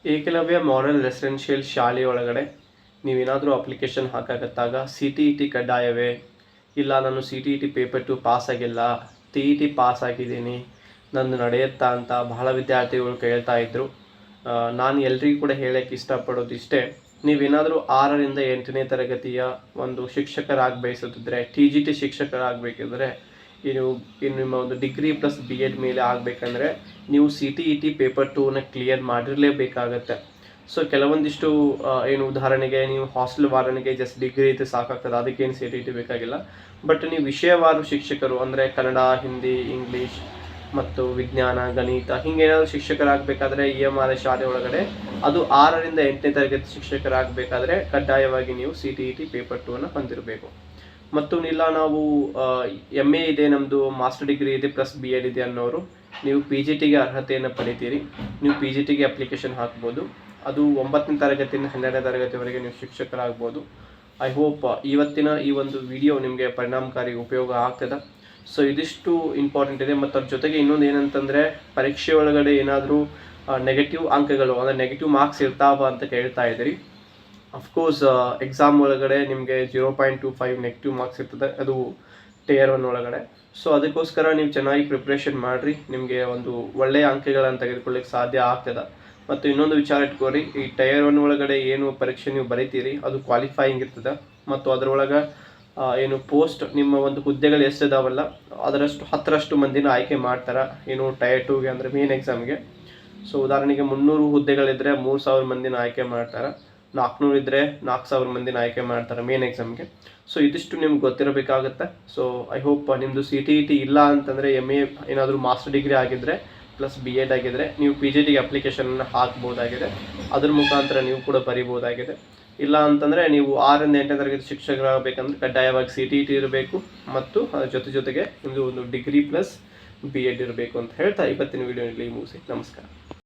Eklavya model residential ಶಾಲೆಯೊಳಗಡೆ ನೀವೇನಾದರೂ application ಹಾಕಕತ್ತಾಗ CTET ಕಡ್ಡಾಯವೇ? ಇಲ್ಲ ನಾನು CTET ಪೇಪರ್ 2 ಪಾಸ್ ಆಗಿಲ್ಲ, TET ಪಾಸ್ ಆಗಿದ್ದೀನಿ, ನಂದು ನಡೆಯುತ್ತಾ ಅಂತ ಬಹಳ ವಿದ್ಯಾರ್ಥಿಗಳು ಕೇಳ್ತಾ ಇದ್ದರು. ನಾನು ಎಲ್ರಿಗೂ ಕೂಡ ಹೇಳೋಕ್ಕೆ ಇಷ್ಟಪಡೋದು ಇಷ್ಟೇ, ನೀವೇನಾದರೂ 6ರಿಂದ 8ನೇ ತರಗತಿಯ ಒಂದು ಶಿಕ್ಷಕರಾಗಿ ಬಯಸುತ್ತಿದ್ದರೆ, TGT ಶಿಕ್ಷಕರಾಗಬೇಕಿದ್ರೆ, ನಿಮ್ಮ ಒಂದು ಡಿಗ್ರಿ ಪ್ಲಸ್ BEd ಮೇಲೆ ಆಗಬೇಕಂದ್ರೆ ನೀವು CTET ಪೇಪರ್ 2ನ ಕ್ಲಿಯರ್ ಮಾಡಿರಲೇಬೇಕಾಗತ್ತೆ. ಸೊ ಕೆಲವೊಂದಿಷ್ಟು ಉದಾಹರಣೆಗೆ ನೀವು ಹಾಸ್ಟೆಲ್ ವಾರ್ಡನ್ಗೆ ಜಸ್ಟ್ ಡಿಗ್ರಿ ಇದ್ದು ಸಾಕಾಗ್ತದೆ, ಅದಕ್ಕೇನು CTET ಬೇಕಾಗಿಲ್ಲ. ಬಟ್ ನೀವು ವಿಷಯವಾರು ಶಿಕ್ಷಕರು ಅಂದರೆ ಕನ್ನಡ, ಹಿಂದಿ, ಇಂಗ್ಲೀಷ್ ಮತ್ತು ವಿಜ್ಞಾನ, ಗಣಿತ ಹಿಂಗೇನಾದರೂ ಶಿಕ್ಷಕರಾಗಬೇಕಾದ್ರೆ EMR ಶಾಲೆ ಒಳಗಡೆ ಅದು 6ರಿಂದ 8ನೇ ತರಗತಿ ಶಿಕ್ಷಕರಾಗಬೇಕಾದ್ರೆ ಕಡ್ಡಾಯವಾಗಿ ನೀವು CTET ಪೇಪರ್ 2ನ ಹೊಂದಿರಬೇಕು. ಮತ್ತು ಇಲ್ಲ ನಾವು MA ಇದೆ, ನಮ್ಮದು ಮಾಸ್ಟರ್ ಡಿಗ್ರಿ ಇದೆ ಪ್ಲಸ್ BEd ಇದೆ ಅನ್ನೋರು ನೀವು PGTಗೆ ಅರ್ಹತೆಯನ್ನು ಪಡಿತೀರಿ. ನೀವು PGTಗೆ ಅಪ್ಲಿಕೇಶನ್ ಹಾಕ್ಬೋದು. ಅದು 9ನೇ ತರಗತಿಯಿಂದ 12ನೇ ತರಗತಿವರೆಗೆ ನೀವು ಶಿಕ್ಷಕರಾಗ್ಬೋದು. ಐ ಹೋಪ್ ಇವತ್ತಿನ ಈ ಒಂದು ವಿಡಿಯೋ ನಿಮಗೆ ಪರಿಣಾಮಕಾರಿ ಉಪಯೋಗ ಆಗ್ತದೆ. ಸೊ ಇದಿಷ್ಟು ಇಂಪಾರ್ಟೆಂಟ್ ಇದೆ. ಮತ್ತು ಅದ್ರ ಜೊತೆಗೆ ಇನ್ನೊಂದು ಏನಂತಂದರೆ, ಪರೀಕ್ಷೆ ಒಳಗಡೆ ಏನಾದರೂ ನೆಗೆಟಿವ್ ಅಂಕಗಳು ಅಂದರೆ ನೆಗೆಟಿವ್ ಮಾರ್ಕ್ಸ್ ಇರ್ತಾವ ಅಂತ ಕೇಳ್ತಾ ಇದ್ದೀರಿ. ಅಫ್ಕೋರ್ಸ್ ಎಕ್ಸಾಮ್ ಒಳಗಡೆ ನಿಮಗೆ 0.25 ನೆಗೆಟಿವ್ ಮಾರ್ಕ್ಸ್ ಇರ್ತದೆ, ಅದು ಟೈರ್ 1 ಒಳಗಡೆ. ಸೊ ಅದಕ್ಕೋಸ್ಕರ ನೀವು ಚೆನ್ನಾಗಿ ಪ್ರಿಪ್ರೇಷನ್ ಮಾಡಿರಿ, ನಿಮಗೆ ಒಂದು ಒಳ್ಳೆಯ ಅಂಕಗಳನ್ನು ತೆಗೆದುಕೊಳ್ಳಿಕ್ಕೆ ಸಾಧ್ಯ ಆಗ್ತದೆ. ಮತ್ತು ಇನ್ನೊಂದು ವಿಚಾರ ಇಟ್ಕೋರಿ, ಈ ಟೈರ್ 1 ಒಳಗಡೆ ಏನು ಪರೀಕ್ಷೆ ನೀವು ಬರೀತೀರಿ ಅದು ಕ್ವಾಲಿಫೈಯಿಂಗ್ ಇರ್ತದೆ. ಮತ್ತು ಅದರೊಳಗೆ ಪೋಸ್ಟ್ ನಿಮ್ಮ ಒಂದು ಹುದ್ದೆಗಳು ಎಷ್ಟಿದಾವಲ್ಲ ಅದರಷ್ಟು 10ರಷ್ಟು ಮಂದಿನ ಆಯ್ಕೆ ಮಾಡ್ತಾರೆ ಟೈರ್ 2ಗೆ ಅಂದರೆ ಮೇನ್ ಎಕ್ಸಾಮ್ಗೆ. ಸೊ ಉದಾಹರಣೆಗೆ 300 ಹುದ್ದೆಗಳಿದ್ದರೆ 3000 ಮಂದಿನ ಆಯ್ಕೆ ಮಾಡ್ತಾರೆ, 400 ಇದ್ದರೆ 4000 ಮಂದಿನ ಆಯ್ಕೆ ಮಾಡ್ತಾರೆ ಮೇನ್ ಎಕ್ಸಾಮ್ಗೆ. ಸೊ ಇದಿಷ್ಟು ನಿಮ್ಗೆ ಗೊತ್ತಿರಬೇಕಾಗುತ್ತೆ. ಸೊ ಐ ಹೋಪ್ ನಿಮ್ಮದು CTET ಇಲ್ಲ ಅಂತಂದರೆ MA ಏನಾದರೂ ಮಾಸ್ಟರ್ ಡಿಗ್ರಿ ಆಗಿದ್ದರೆ ಪ್ಲಸ್ BEd ಆಗಿದ್ದರೆ ನೀವು PGTಗೆ ಅಪ್ಲಿಕೇಶನನ್ನು ಹಾಕ್ಬೋದಾಗಿದೆ. ಅದ್ರ ಮುಖಾಂತರ ನೀವು ಕೂಡ ಬರಿಬೋದಾಗಿದೆ. ಇಲ್ಲ ಅಂತಂದರೆ ನೀವು 6ರಿಂದ 8ನೇ ತರಗತಿ ಶಿಕ್ಷಕರಾಗಬೇಕಂದ್ರೆ ಕಡ್ಡಾಯವಾಗಿ CTET ಇರಬೇಕು ಮತ್ತು ಅದರ ಜೊತೆಗೆ ನಿಮ್ಮದು ಒಂದು ಡಿಗ್ರಿ ಪ್ಲಸ್ BEd ಇರಬೇಕು ಅಂತ ಹೇಳ್ತಾ ಇವತ್ತಿನ ವಿಡಿಯೋನಲ್ಲಿ ಮುಗಿಸಿ. ನಮಸ್ಕಾರ.